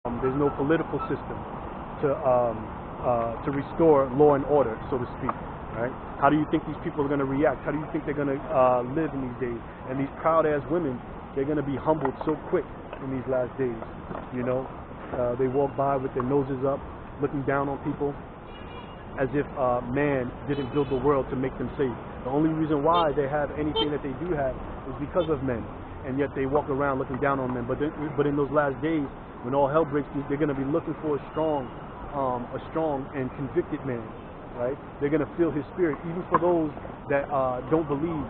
There's no political system to restore law and order, so to speak. Right? How do you think these people are going to react? How do you think they're going to live in these days? And these proud-ass women, they're going to be humbled so quick in these last days. You know, they walk by with their noses up, looking down on people, as if man didn't build the world to make them safe. The only reason why they have anything that they do have is because of men, and yet they walk around looking down on men. But in those last days, when all hell breaks loose, they're going to be looking for a strong and convicted man. Right? They're going to feel his spirit, even for those that don't believe,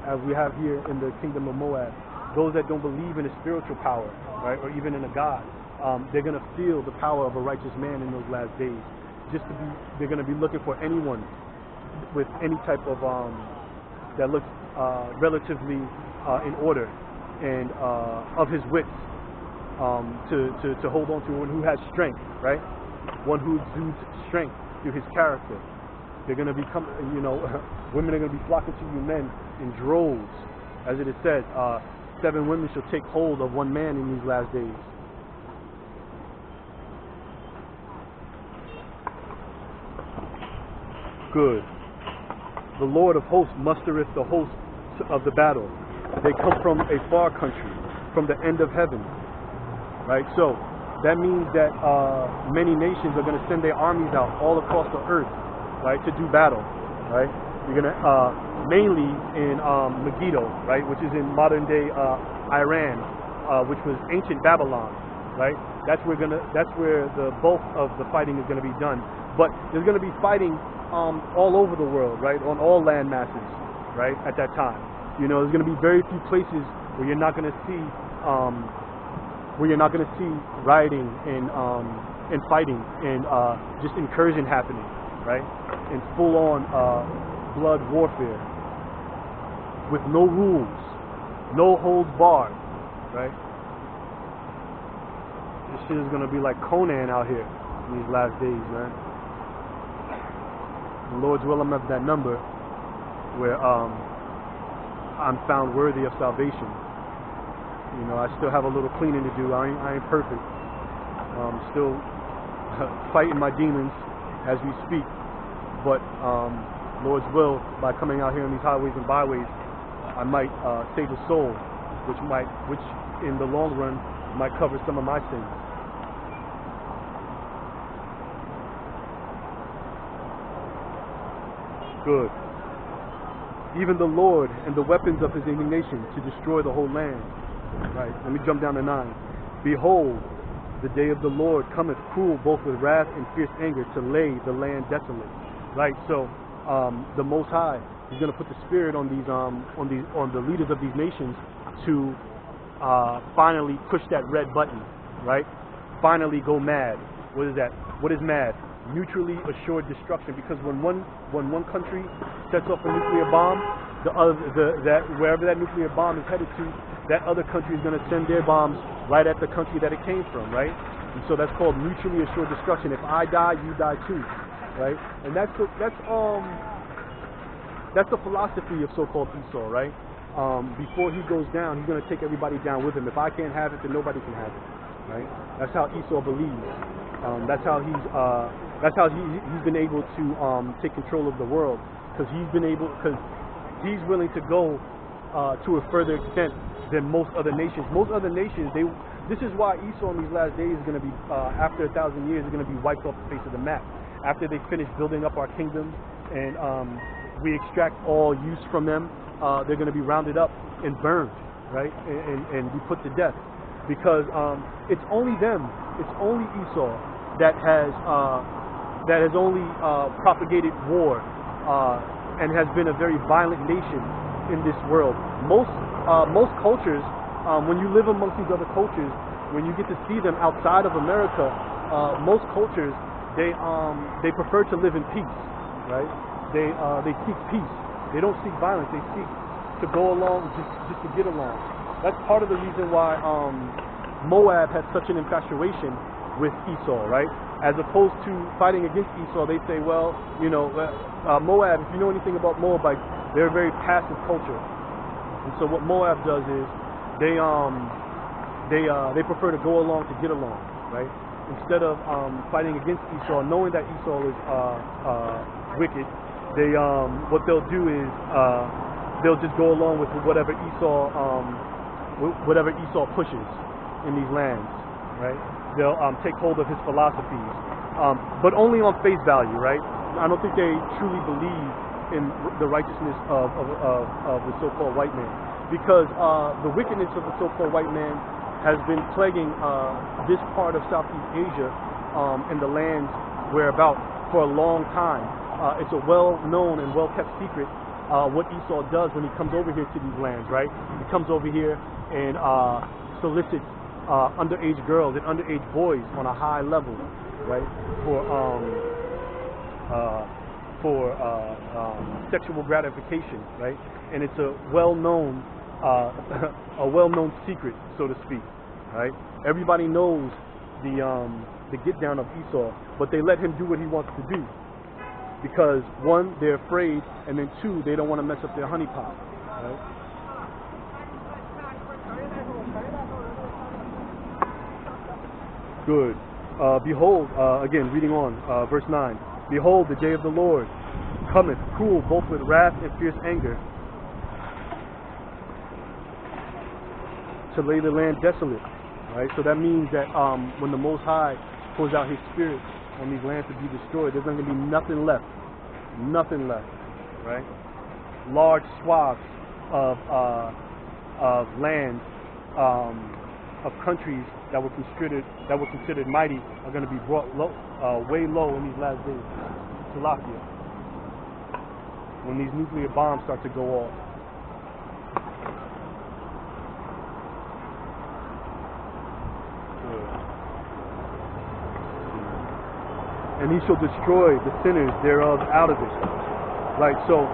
as we have here in the kingdom of Moab. Those that don't believe in a spiritual power, right, or even in a God, they're going to feel the power of a righteous man in those last days. They're going to be looking for anyone with any type of that looks relatively in order and of his wits to hold on to, one who has strength, right? One who exudes strength through his character. They're going to become, women are going to be flocking to you men in droves, as it is said. 7 women shall take hold of 1 man in these last days. Good. The Lord of hosts mustereth the hosts of the battle. They come from a far country, from the end of heaven. Right? So that means that many nations are going to send their armies out all across the earth, right, to do battle. Right? You're going to mainly in Megiddo, right, which is in modern day Iran, which was ancient Babylon. Right? That's where the bulk of the fighting is going to be done. But there's going to be fighting all over the world, right, on all land masses, right, at that time. There's going to be very few places where you're not going to see rioting and fighting and just incursion happening, right, and full-on blood warfare with no rules, no holds barred, right. This shit is going to be like Conan out here in these last days, man. The Lord's will, I'm at that number where I'm found worthy of salvation. I still have a little cleaning to do. I ain't perfect. Still fighting my demons as we speak. But Lord's will, by coming out here on these highways and byways, I might save a soul, which in the long run might cover some of my sins. Good. Even the Lord and the weapons of his indignation to destroy the whole land. Right. Let me jump down to 9. Behold, the day of the Lord cometh cruel, both with wrath and fierce anger, to lay the land desolate. Right. So the Most High is going to put the spirit on the leaders of these nations to finally push that red button. Right. Finally go mad. What is that? What is mad? Mutually assured destruction, because when one country sets off a nuclear bomb, wherever that nuclear bomb is headed to, that other country is going to send their bombs right at the country that it came from, right? And so that's called mutually assured destruction. If I die, you die too, right? And that's the philosophy of so-called Esau, right? Before he goes down, he's going to take everybody down with him. If I can't have it, then nobody can have it, right? That's how Esau believes. That's how he's been able to take control of the world, because he's willing to go to a further extent than most other nations. Most other nations, this is why Esau in these last days is going to be, after 1,000 years, is going to be wiped off the face of the map. After they finish building up our kingdom and we extract all use from them, they're going to be rounded up and burned, right, and be put to death, because it's only them, it's only Esau that has only propagated war and has been a very violent nation in this world. Most cultures, when you live amongst these other cultures, when you get to see them outside of America, most cultures they prefer to live in peace, right? They seek peace. They don't seek violence. They seek to go along just to get along. That's part of the reason why Moab has such an infatuation with Esau, right? As opposed to fighting against Esau, they say, well, Moab, if you know anything about Moabites, they're a very passive culture. And so what Moab does is they prefer to go along to get along. right? Instead of fighting against Esau, knowing that Esau is wicked, they what they'll do is they'll just go along with whatever Esau pushes in these lands, right? They'll take hold of his philosophies, but only on face value, right? I don't think they truly believe in the righteousness of the so-called white man, because the wickedness of the so-called white man has been plaguing this part of Southeast Asia and the lands whereabout for a long time. It's a well-known and well-kept secret what Esau does when he comes over here to these lands, right? He comes over here and solicits underage girls and underage boys on a high level, right? For sexual gratification, right? And it's a well-known secret, so to speak, right? Everybody knows the get down of Esau, but they let him do what he wants to do because one, they're afraid, and then two, they don't want to mess up their honeypot, right? Good. Behold, again, reading on, verse 9. Behold, the day of the Lord cometh, cruel, both with wrath and fierce anger, to lay the land desolate, right? So that means that when the Most High pours out His Spirit on these lands to be destroyed, there's not going to be nothing left, right? Large swaths of land, of countries that were considered mighty are going to be brought low, way low in these last days. Salakia, when these nuclear bombs start to go off. And he shall destroy the sinners thereof out of it. Right, so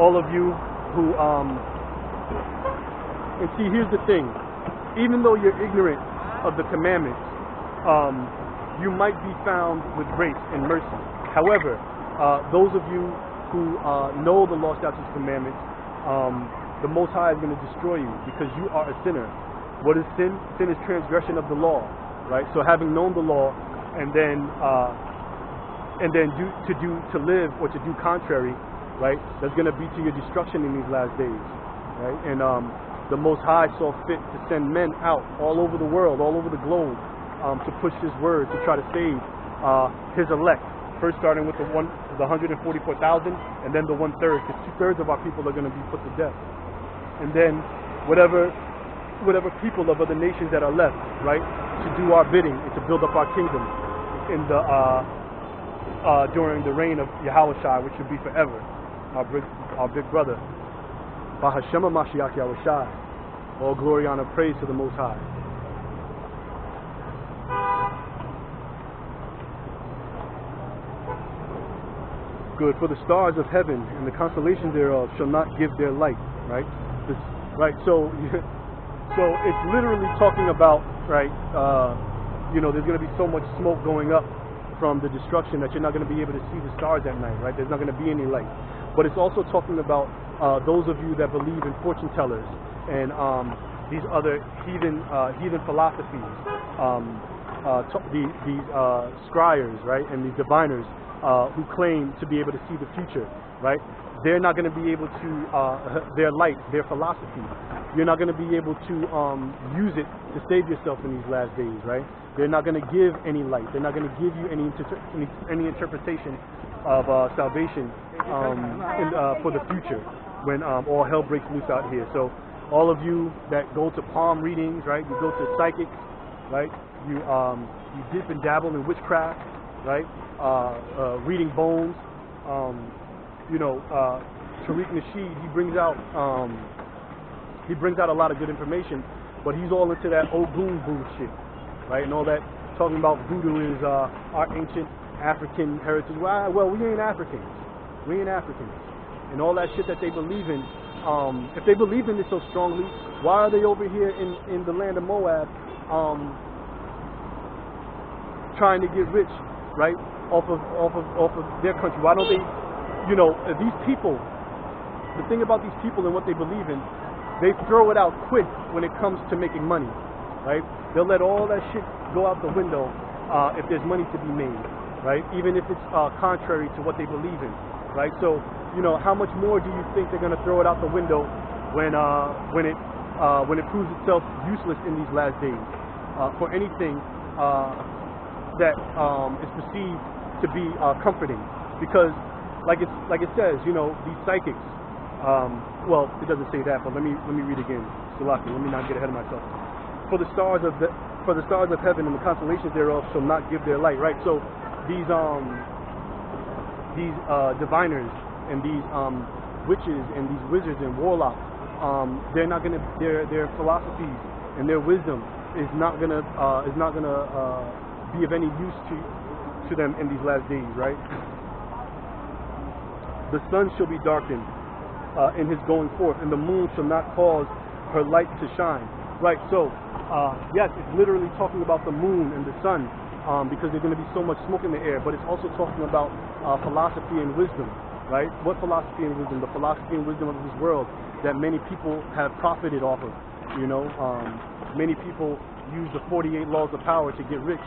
all of you who and see, here's the thing, even though you're ignorant of the commandments, you might be found with grace and mercy. However, those of you who know the law, statutes, commandments, the Most High is going to destroy you because you are a sinner. What is sin? Sin is transgression of the law, right? So having known the law and then to live or to do contrary, right? That's going to be to your destruction in these last days, right? And the Most High saw fit to send men out all over the world, all over the globe, to push His word to try to save His elect. First, starting with the 144,000, and then the 1/3, because 2/3 of our people are going to be put to death, and then whatever people of other nations that are left, right, to do our bidding and to build up our kingdom in the during the reign of Yahushua, which should be forever, our big brother. Bahashema Mashiach Yahushua. All glory, honor, praise to the Most High. Good. For the stars of heaven and the constellations thereof shall not give their light. Right. Right. So it's literally talking about, right. There's going to be so much smoke going up from the destruction that you're not going to be able to see the stars at night, right? There's not going to be any light. But it's also talking about those of you that believe in fortune tellers and these other heathen philosophies, these scryers, right, and these diviners who claim to be able to see the future, right? They're not going to be able to, their light, their philosophy, you're not going to be able to use it to save yourself in these last days, right? They're not going to give any light. They're not going to give you any interpretation of salvation for the future when all hell breaks loose out here. So all of you that go to palm readings, right? You go to psychics, right? You dip and dabble in witchcraft, right? Reading bones. Tariq Nasheed, he brings out a lot of good information, but he's all into that Ogun bullshit, right? And all that, talking about voodoo is our ancient African heritage. Well, we ain't Africans. And all that shit that they believe in, if they believe in it so strongly, why are they over here in the land of Moab trying to get rich, right, off of their country? Why don't they, these people, the thing about these people and what they believe in, they throw it out quick when it comes to making money. right? They'll let all that shit go out the window if there's money to be made, right? Even if it's contrary to what they believe in, right? So, how much more do you think they're going to throw it out the window when it proves itself useless in these last days for anything that is perceived to be comforting? Because, like it says, these psychics. Well, it doesn't say that, but let me read again. Salaki, let me not get ahead of myself. For the stars of heaven and the constellations thereof shall not give their light. Right. So these diviners and these witches and these wizards and warlocks, they're not gonna their philosophies and their wisdom is not gonna be of any use to them in these last days. Right. The sun shall be darkened in his going forth, and the moon shall not cause her light to shine. Right. So yes, it's literally talking about the moon and the sun, because there's going to be so much smoke in the air, but it's also talking about philosophy and wisdom. Right? What philosophy and wisdom? The philosophy and wisdom of this world that many people have profited off of. Many people use the 48 laws of power to get rich,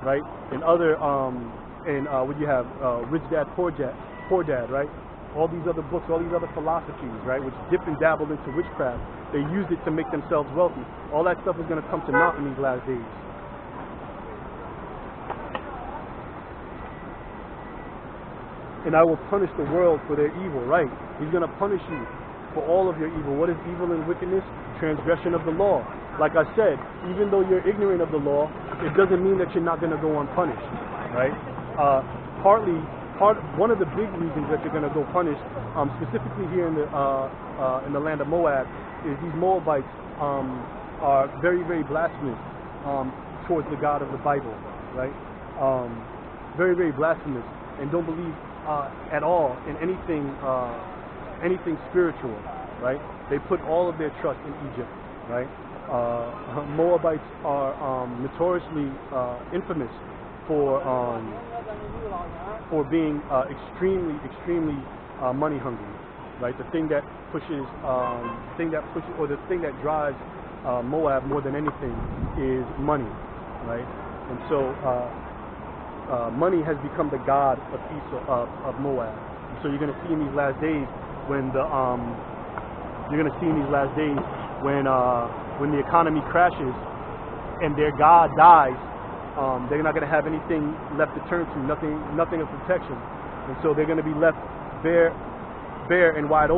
right? And other what you have, Rich Dad, Poor Dad, right? All these other books, all these other philosophies, right? Which dip and dabble into witchcraft. They use it to make themselves wealthy. All that stuff is going to come to naught in these last days. And I will punish the world for their evil, right? He's going to punish you for all of your evil. What is evil and wickedness? Transgression of the law. Like I said, even though you're ignorant of the law, it doesn't mean that you're not going to go unpunished, right? One of the big reasons that you're going to go punished, specifically here in the land of Moab, is these Moabites are very, very blasphemous towards the God of the Bible, right? Very, very blasphemous, and don't believe at all in anything spiritual, right? They put all of their trust in Egypt, right? Moabites are notoriously infamous for being extremely money hungry, right? The thing that pushes, or the thing that drives Moab more than anything is money, right? And so money has become the god of Esau, of Moab. And so you're going to see in these last days when the economy crashes and their god dies, they're not going to have anything left to turn to, nothing of protection, and so they're going to be left bare and wide open.